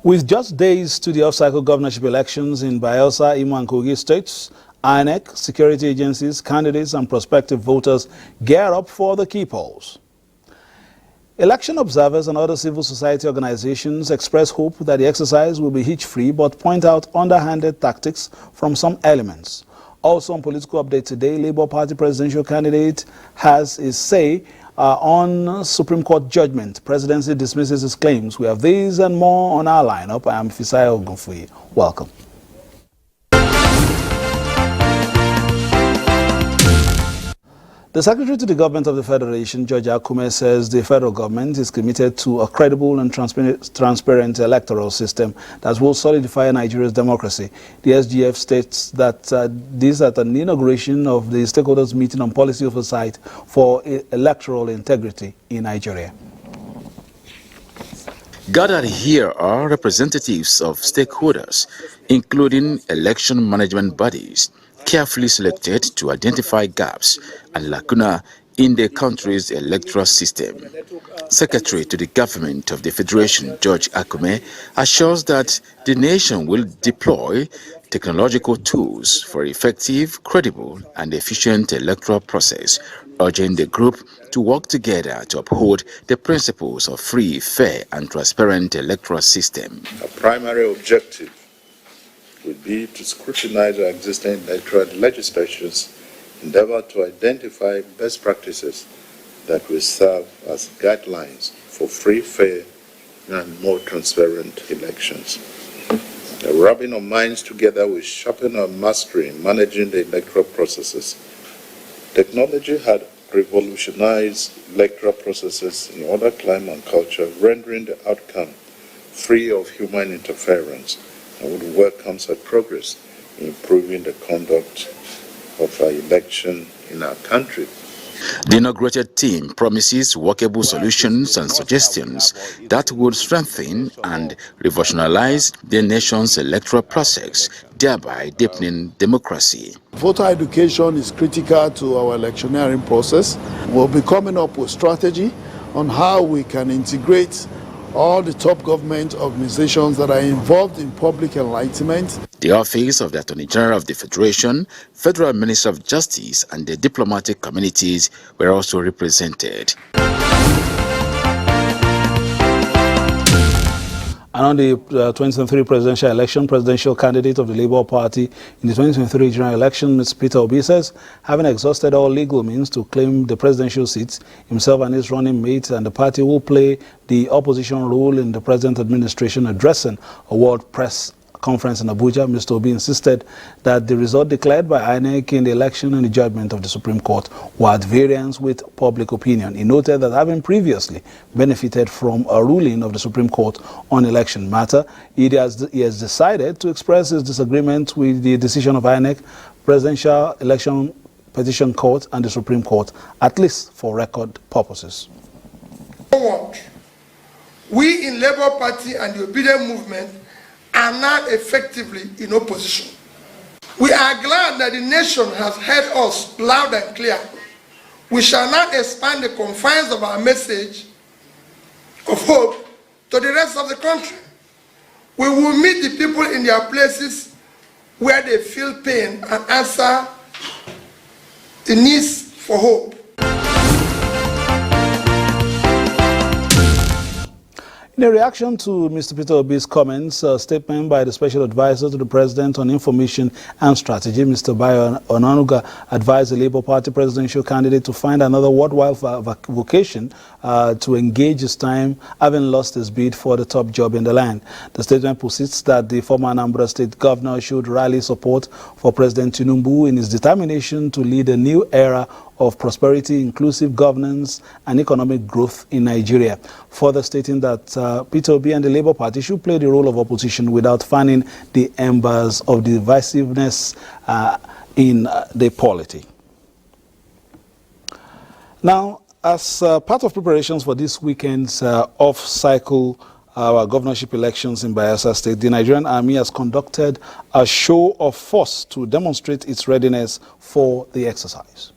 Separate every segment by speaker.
Speaker 1: With just days to the off-cycle governorship elections in Bayelsa, Imo and Kogi states, INEC, security agencies, candidates and prospective voters gear up for the key polls. Election observers and other civil society organizations express hope that the exercise will be hitch-free, but point out underhanded tactics from some elements. Also on Political Update today, Labour Party presidential candidate has his say on Supreme Court judgment. Presidency dismisses his claims. We have these and more on our lineup. I am Fisai Ogunfuyi. Welcome. The Secretary to the Government of the Federation, George Akume, says the federal government is committed to a credible and transparent electoral system that will solidify Nigeria's democracy. The SGF states that this at an inauguration of the stakeholders meeting on policy oversight for electoral integrity in Nigeria.
Speaker 2: Gathered here are representatives of stakeholders, including election management bodies, carefully selected to identify gaps and lacuna in the country's electoral system. Secretary to the Government of the Federation, George Akume, assures that the nation will deploy technological tools for effective, credible, and efficient electoral process, urging the group to work together to uphold the principles of free, fair, and transparent electoral system.
Speaker 3: Our primary objective would be to scrutinize our existing electoral legislations, endeavor to identify best practices that will serve as guidelines for free, fair, and more transparent elections. Rubbing our minds together will sharpen our mastery in managing the electoral processes. Technology had revolutionized electoral processes in other climate and culture, rendering the outcome free of human interference, and would welcome such progress in improving the conduct of our election in our country.
Speaker 2: The inaugurated team promises workable solutions and suggestions that would strengthen and revolutionize the nation's electoral process, thereby deepening democracy.
Speaker 4: Voter education is critical to our electioneering process. We'll be coming up with strategy on how we can integrate all the top government organizations that are involved in public enlightenment.
Speaker 2: The Office of the Attorney General of the Federation, Federal Minister of Justice, and the diplomatic communities were also represented.
Speaker 1: And on the 2023 presidential election, presidential candidate of the Labour Party in the 2023 general election, Mr. Peter Obi, says, having exhausted all legal means to claim the presidential seats, himself and his running mate and the party will play the opposition role in the present administration. Addressing a world press conference in Abuja, Mr. Obi insisted that the result declared by INEC in the election and the judgment of the Supreme Court were at variance with public opinion. He noted that having previously benefited from a ruling of the Supreme Court on election matter, he has decided to express his disagreement with the decision of INEC, Presidential Election Petition Court and the Supreme Court, at least for record purposes.
Speaker 5: We in Labour Party and the obedient movement are now effectively in opposition. We are glad that the nation has heard us loud and clear. We shall not expand the confines of our message of hope to the rest of the country. We will meet the people in their places where they feel pain and answer the needs for hope.
Speaker 1: In a reaction to Mr. Peter Obi's comments, a statement by the Special Advisor to the President on Information and Strategy, Mr. Bayo Onanuga, advised the Labour Party presidential candidate to find another worthwhile vocation to engage his time, having lost his bid for the top job in the land. The statement posits that the former Anambra State Governor should rally support for President Tinubu in his determination to lead a new era of prosperity, inclusive governance, and economic growth in Nigeria, further stating that Peter Obi and the Labour Party should play the role of opposition without fanning the embers of divisiveness in the polity. Now, as part of preparations for this weekend's off-cycle governorship elections in Bayelsa State, the Nigerian Army has conducted a show of force to demonstrate its readiness for the exercise.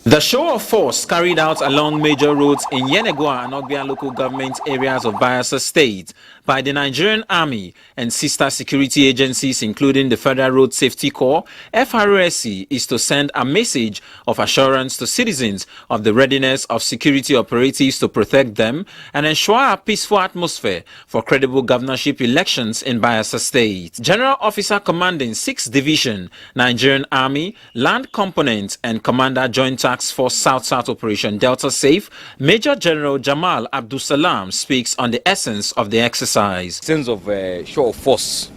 Speaker 6: The show of force carried out along major roads in Yenagoa and Ogbia local government areas of Bayelsa State by the Nigerian Army and sister security agencies including the Federal Road Safety Corps, FRSC, is to send a message of assurance to citizens of the readiness of security operatives to protect them and ensure a peaceful atmosphere for credible governorship elections in Bayelsa State. General Officer Commanding 6th Division, Nigerian Army, Land Component and Commander Joint Task Force South-South Operation Delta Safe, Major General Jamal Abdul Salam speaks on the essence of the exercise.
Speaker 7: Sense of show of force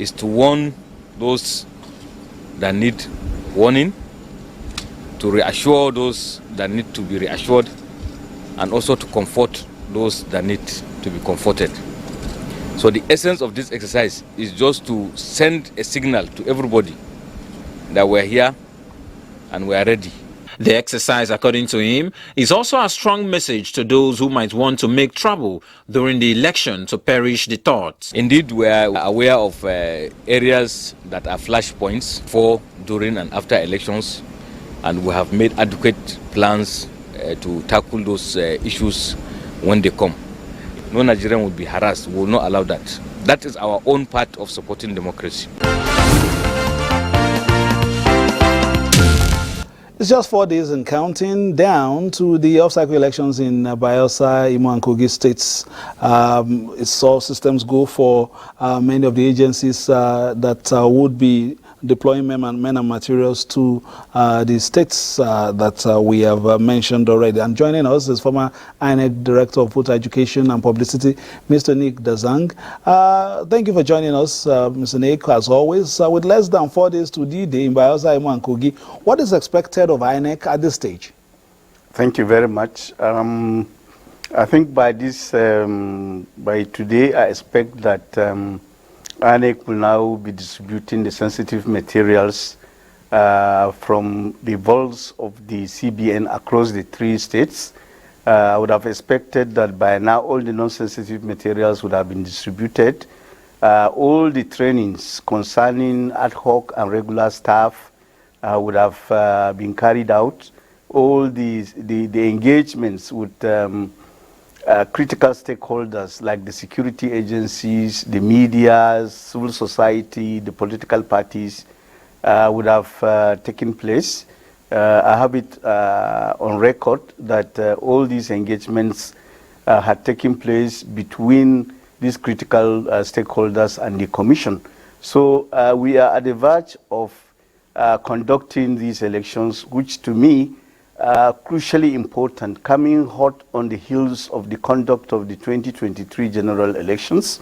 Speaker 7: is to warn those that need warning, to reassure those that need to be reassured, and also to comfort those that need to be comforted. So the essence of this exercise is just to send a signal to everybody that we're here and we are ready.
Speaker 6: The exercise, according to him, is also a strong message to those who might want to make trouble during the election to perish the thought.
Speaker 7: Indeed, we are aware of areas that are flashpoints for, during and after elections, and we have made adequate plans to tackle those issues when they come. No Nigerian will be harassed. We will not allow that. That is our own part of supporting democracy.
Speaker 1: It's just 4 days and counting down to the off-cycle elections in Bayelsa, Imo and Kogi states. It saw systems go for many of the agencies that would be deploying men and materials to the states that we have mentioned already. And joining us is former INEC Director of Voter Education and Publicity, Mr. Nick Dazang. Thank you for joining us, Mr. Nick, as always. With less than 4 days to D-Day in Bayelsa, Imo and Kogi, what is expected of INEC at this stage?
Speaker 8: Thank you very much. I think by today, I expect that INEC will now be distributing the sensitive materials from the vaults of the CBN across the 3 states. I would have expected that by now all the non-sensitive materials would have been distributed. All the trainings concerning ad hoc and regular staff would have been carried out. All the engagements with critical stakeholders like the security agencies, the media, civil society, the political parties would have taken place. I have it on record that all these engagements had taken place between these critical stakeholders and the Commission. So we are at the verge of conducting these elections, which to me crucially important, coming hot on the heels of the conduct of the 2023 general elections,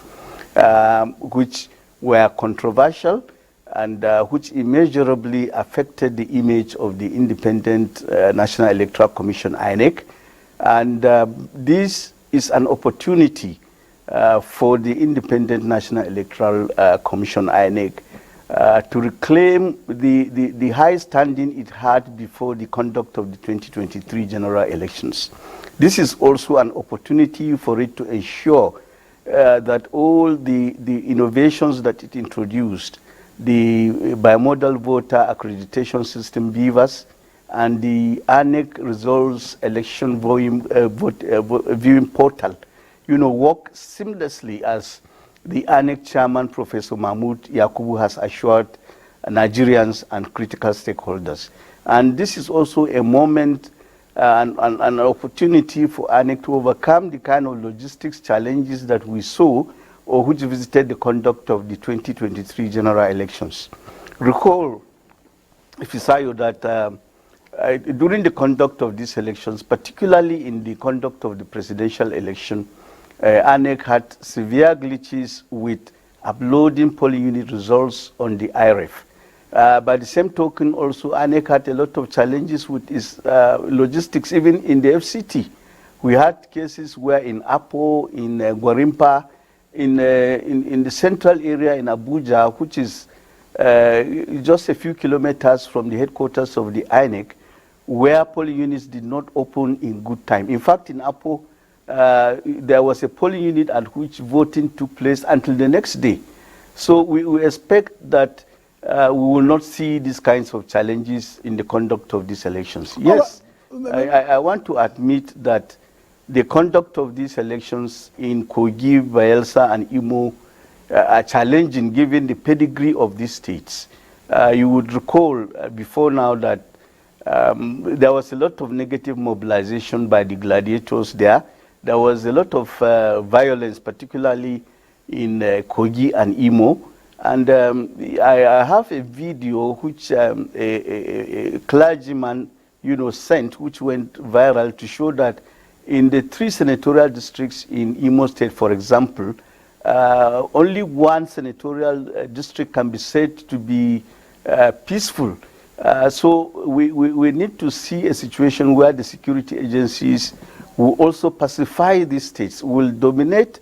Speaker 8: which were controversial and which immeasurably affected the image of the Independent National Electoral Commission, INEC. And this is an opportunity for the Independent National Electoral Commission, INEC, to reclaim the high standing it had before the conduct of the 2023 general elections. This is also an opportunity for it to ensure that all the innovations that it introduced, the bimodal voter accreditation system, BVAS, and the INEC results election viewing portal, work seamlessly as the ANEC chairman, Professor Mahmoud Yakubu, has assured Nigerians and critical stakeholders. And this is also a moment and an opportunity for ANEC to overcome the kind of logistics challenges that we saw or which visited the conduct of the 2023 general elections. Recall, Fisayo, that during the conduct of these elections, particularly in the conduct of the presidential election, ANEC had severe glitches with uploading polling unit results on the IREF. By the same token, also, INEC had a lot of challenges with its logistics, even in the FCT. We had cases where in Apo, in Gwarimpa, in the central area in Abuja, which is just a few kilometers from the headquarters of the INEC, where polling units did not open in good time. In fact, in Apo, there was a polling unit at which voting took place until the next day. So we expect that we will not see these kinds of challenges in the conduct of these elections. Yes, I want to admit that the conduct of these elections in Kogi, Bayelsa, and Imo are challenging given the pedigree of these states. You would recall before now that there was a lot of negative mobilization by the gladiators there. There was a lot of violence, particularly in Kogi and Imo. And I have a video which a clergyman, sent, which went viral to show that in the 3 senatorial districts in Imo State, for example, only 1 senatorial district can be said to be peaceful. So we need to see a situation where the security agencies will also pacify these states, will dominate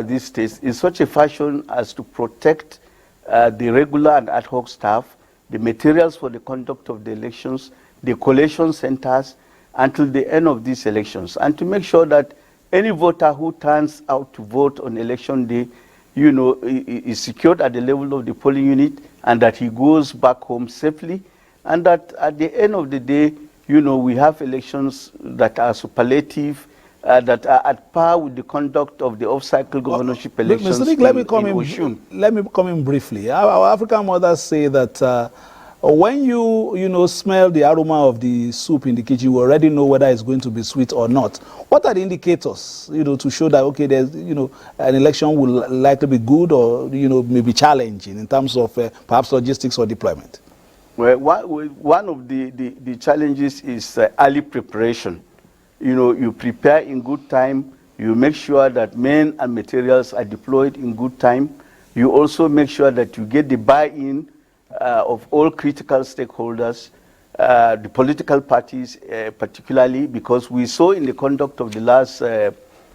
Speaker 8: these states in such a fashion as to protect the regular and ad hoc staff, the materials for the conduct of the elections, the collation centers, until the end of these elections, and to make sure that any voter who turns out to vote on election day, is secured at the level of the polling unit, and that he goes back home safely, and that at the end of the day, we have elections that are superlative, that are at par with the conduct of the off-cycle governorship elections.
Speaker 1: Mr. Nick, let me come in briefly. Our African mothers say that when you smell the aroma of the soup in the kitchen, you already know whether it's going to be sweet or not. What are the indicators, to show that, okay, there's, an election will likely be good or, maybe challenging in terms of perhaps logistics or deployment?
Speaker 8: Well, one of the challenges is early preparation. You prepare in good time. You make sure that men and materials are deployed in good time. You also make sure that you get the buy-in of all critical stakeholders, the political parties particularly, because we saw in the conduct of the last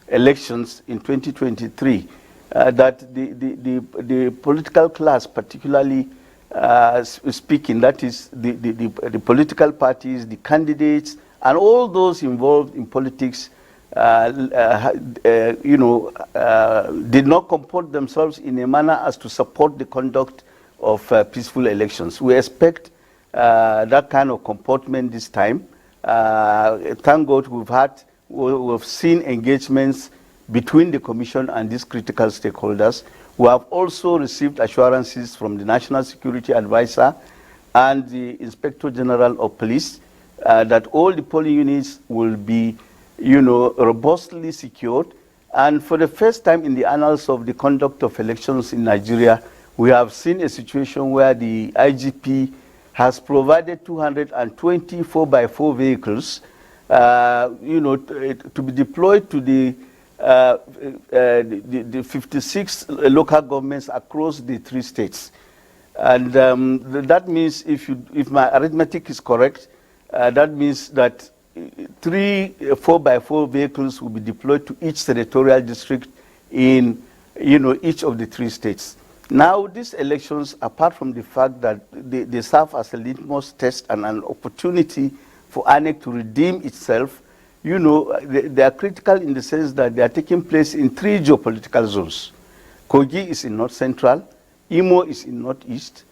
Speaker 8: elections in 2023 that the political class, particularly speaking, that is the political parties, the candidates, and all those involved in politics, did not comport themselves in a manner as to support the conduct of peaceful elections. We expect that kind of comportment this time. Thank God we've seen engagements between the Commission and these critical stakeholders. We have also received assurances from the National Security Advisor and the Inspector General of Police that all the polling units will be, robustly secured. And for the first time in the annals of the conduct of elections in Nigeria, we have seen a situation where the IGP has provided 220 4x4 vehicles, to be deployed to the 56 local governments across the 3 states. And that means, if my arithmetic is correct, that means that 3 4x4 vehicles will be deployed to each senatorial district in each of the 3 states. Now, these elections, apart from the fact that they serve as a litmus test and an opportunity for INEC to redeem itself, they are critical in the sense that they are taking place in 3 geopolitical zones. Kogi is in North Central, Imo is in Northeast,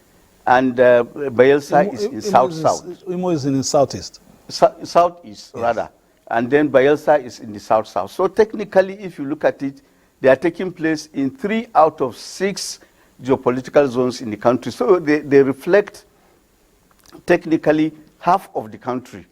Speaker 8: and Bayelsa is in South-South.
Speaker 1: Imo is in the Southeast.
Speaker 8: Southeast, yes, rather. And then Bayelsa is in the South-South. So technically, if you look at it, they are taking place in 3 out of 6 geopolitical zones in the country. So they reflect technically half of the country.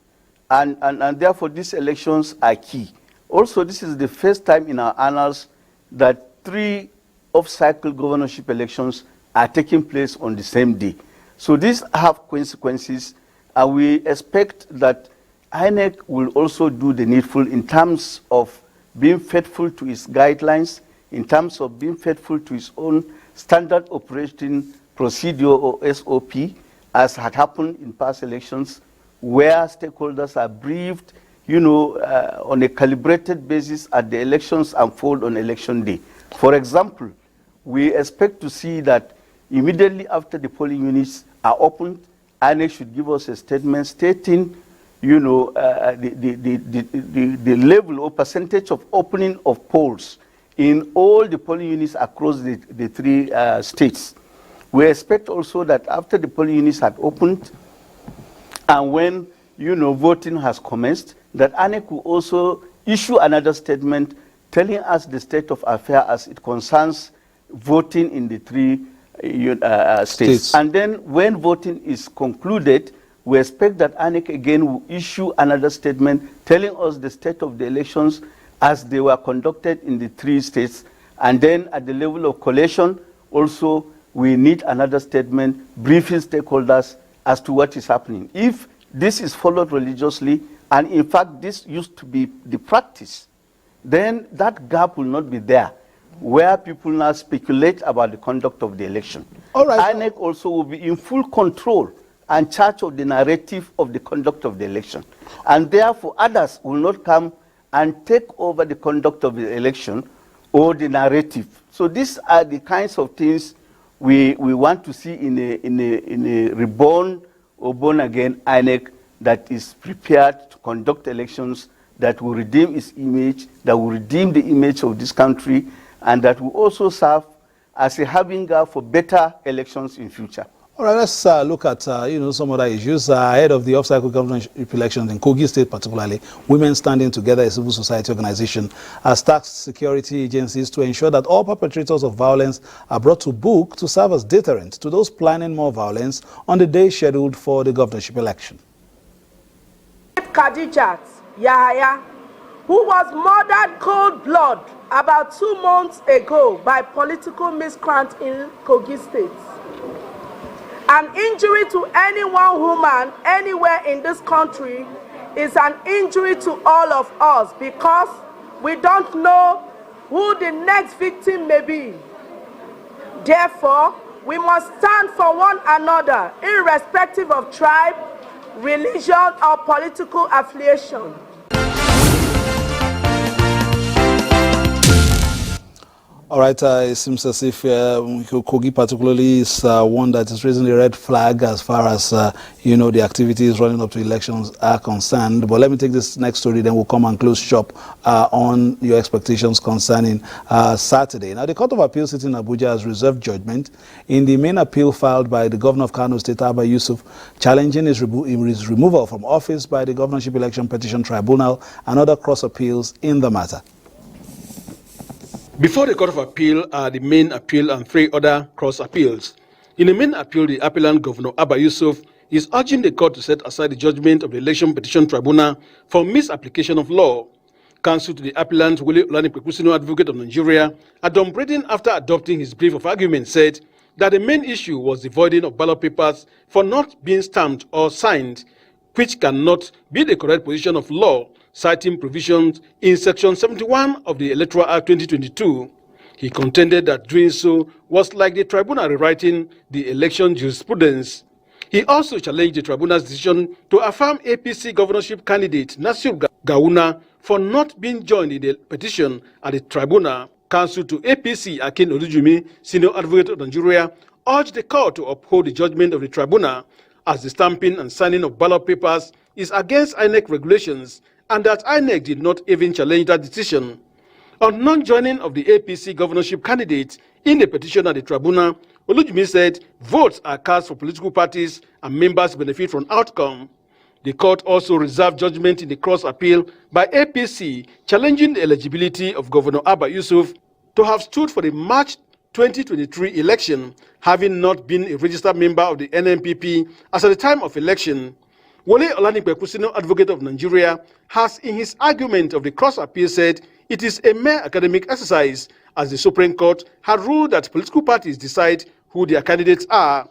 Speaker 8: And therefore, these elections are key. Also, this is the first time in our annals that 3 off-cycle governorship elections are taking place on the same day. So these have consequences, and we expect that INEC will also do the needful in terms of being faithful to its guidelines, in terms of being faithful to its own standard operating procedure or SOP, as had happened in past elections, where stakeholders are briefed, on a calibrated basis as the elections unfold on election day. For example, we expect to see that immediately after the polling units are opened, INEC should give us a statement stating, the level or percentage of opening of polls in all the polling units across the three states. We expect also that after the polling units had opened and when, voting has commenced, that INEC will also issue another statement telling us the state of affairs as it concerns voting in the three states. And then when voting is concluded, we expect that INEC again will issue another statement telling us the state of the elections as they were conducted in the three states. And then at the level of collation, also we need another statement briefing stakeholders as to what is happening. If this is followed religiously, and in fact this used to be the practice, then that gap will not be there, where people now speculate about the conduct of the election.
Speaker 1: All right.
Speaker 8: INEC also will be in full control and charge of the narrative of the conduct of the election. And therefore others will not come and take over the conduct of the election or the narrative. So these are the kinds of things we want to see in a reborn or born again INEC that is prepared to conduct elections that will redeem its image, that will redeem the image of this country, and that will also serve as a harbinger for better elections in future.
Speaker 1: All right, let's look at some other issues ahead of the off-cycle governorship elections in Kogi State, particularly. Women Standing Together, a civil society organization, has tasked security agencies to ensure that all perpetrators of violence are brought to book to serve as deterrent to those planning more violence on the day scheduled for the governorship election.
Speaker 9: Khadijat Yahaya, who was murdered cold blood about 2 months ago by political miscreant in Kogi State. An injury to any one woman anywhere in this country is an injury to all of us because we don't know who the next victim may be. Therefore, we must stand for one another, irrespective of tribe, religion, or political affiliation.
Speaker 1: All right, it seems as if Kogi particularly is one that is raising a red flag as far as, the activities running up to elections are concerned. But let me take this next story, then we'll come and close shop on your expectations concerning Saturday. Now, the Court of Appeal sitting in Abuja has reserved judgment in the main appeal filed by the governor of Kano State, Abba Yusuf, challenging his removal from office by the Governorship Election Petition Tribunal and other cross appeals in the matter.
Speaker 10: Before the Court of Appeal are the main appeal and 3 other cross appeals. In the main appeal, the appellant, Governor Abba Yusuf, is urging the court to set aside the judgment of the Election Petition Tribunal for misapplication of law. Counsel to the appellant, Wole Olanipekusino, Advocate of Nigeria, Adam Braden, after adopting his brief of argument, said that the main issue was the voiding of ballot papers for not being stamped or signed, which cannot be the correct position of law, citing provisions in Section 71 of the Electoral Act 2022. He contended that doing so was like the tribunal rewriting the election jurisprudence. He also challenged the tribunal's decision to affirm APC governorship candidate Nasir Gawuna for not being joined in the petition at the tribunal. Counsel to APC Akin Olujumi, Senior Advocate of Nigeria, urged the court to uphold the judgment of the tribunal as the stamping and signing of ballot papers is against INEC regulations and that INEC did not even challenge that decision. On non-joining of the APC governorship candidate in the petition at the tribunal, Olujimi said votes are cast for political parties and members benefit from outcome. The court also reserved judgment in the cross appeal by APC challenging the eligibility of Governor Abba Yusuf to have stood for the March 2023 election, having not been a registered member of the NNPP as at the time of election. Wole Olanipekusino, Advocate of Nigeria, has in his argument of the cross appeal said it is a mere academic exercise as the Supreme Court had ruled that political parties decide who their candidates are.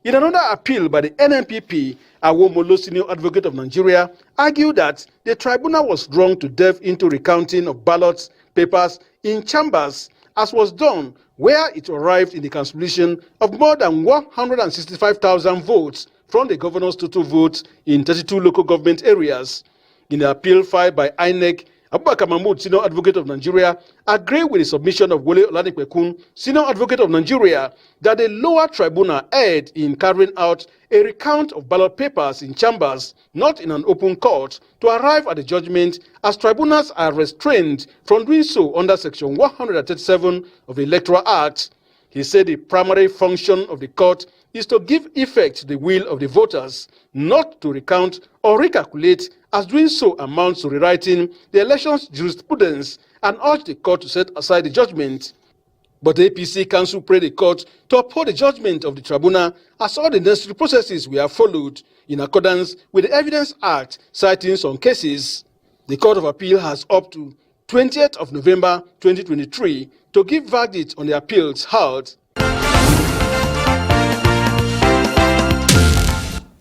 Speaker 10: In another appeal by the NNPP, Awomolo, Senior Advocate of Nigeria, argued that the tribunal was wrong to delve into recounting of ballot papers in chambers, as was done where it arrived in the cancellation of more than 165,000 votes from the governor's total votes in 32 local government areas. In the appeal filed by INEC, Abubakar Mahmood, Senior Advocate of Nigeria, agreed with the submission of Wole Olanipekun, Senior Advocate of Nigeria, that the lower tribunal erred in carrying out a recount of ballot papers in chambers, not in an open court, to arrive at a judgment, as tribunals are restrained from doing so under Section 137 of the Electoral Act. He said the primary function of the court is to give effect to the will of the voters, not to recount or recalculate, as doing so amounts to rewriting the elections jurisprudence, and urged the court to set aside the judgment. But the APC Council prayed the court to uphold the judgment of the tribunal, as all the necessary processes were followed in accordance with the Evidence Act, citing some cases. The Court of Appeal has up to 20th of November 2023 to give verdict on the appeals heard.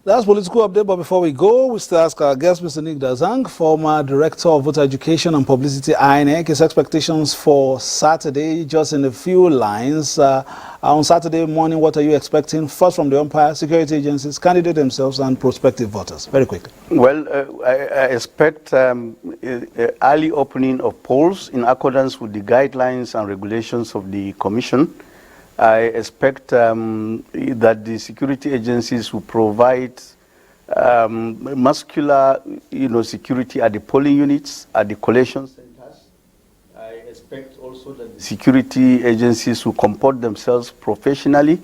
Speaker 1: That's political update, but before we go, we still ask our guest, Mr. Nick Dazang, former Director of Voter Education and Publicity, INEC, his expectations for Saturday, just in a few lines. On Saturday morning, what are you expecting, first from the umpire, security agencies, candidates themselves, and prospective voters? Very quickly.
Speaker 8: Well, I expect early opening of polls in accordance with the guidelines and regulations of the Commission. I expect that the security agencies will provide muscular, security at the polling units, at the collation centers. I expect also that the security agencies will comport themselves professionally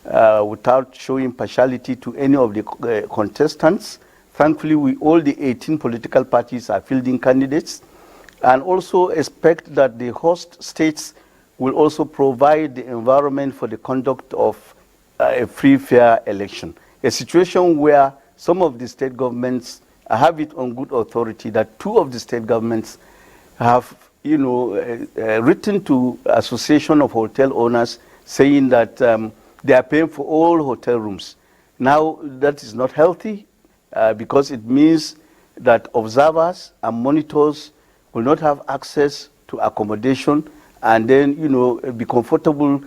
Speaker 8: without showing partiality to any of the contestants. Thankfully, all the 18 political parties are fielding candidates, and also expect that the host states will also provide the environment for the conduct of a free, fair election. A situation where some of the state governments have it on good authority that 2 of the state governments have, written to Association of Hotel Owners saying that they are paying for all hotel rooms. Now, that is not healthy because it means that observers and monitors will not have access to accommodation and then, be comfortable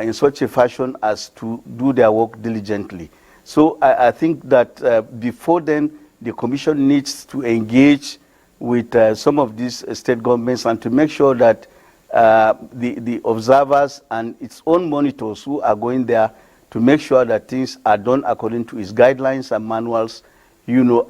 Speaker 8: in such a fashion as to do their work diligently. So I think that before then, the Commission needs to engage with some of these state governments and to make sure that the observers and its own monitors who are going there to make sure that things are done according to its guidelines and manuals,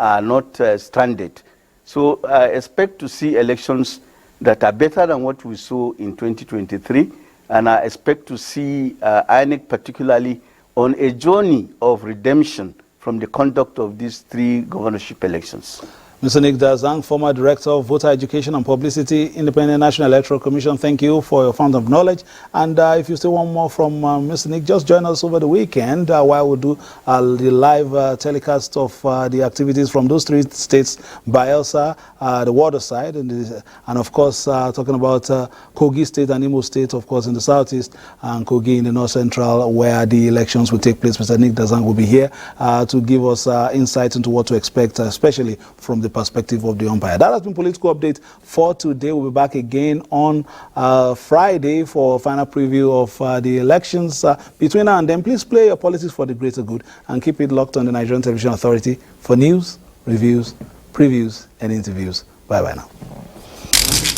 Speaker 8: are not stranded. So I expect to see elections that are better than what we saw in 2023, and I expect to see INEC particularly on a journey of redemption from the conduct of these 3 governorship elections.
Speaker 1: Mr. Nick Dazang, former Director of Voter Education and Publicity, Independent National Electoral Commission, thank you for your fountain of knowledge. And if you still want more from Mr. Nick, just join us over the weekend while we do the live telecast of the activities from those 3 states, Bayelsa, the water side, and of course talking about Kogi State and Imo State, of course, in the southeast, and Kogi in the north central, where the elections will take place. Mr. Nick Dazang will be here to give us insight into what to expect, especially from the perspective of the umpire. That has been Political Update for today. We'll be back again on Friday for a final preview of the elections. Between now and then, please play your politics for the greater good and keep it locked on the Nigerian Television Authority for news, reviews, previews, and interviews. Bye-bye now.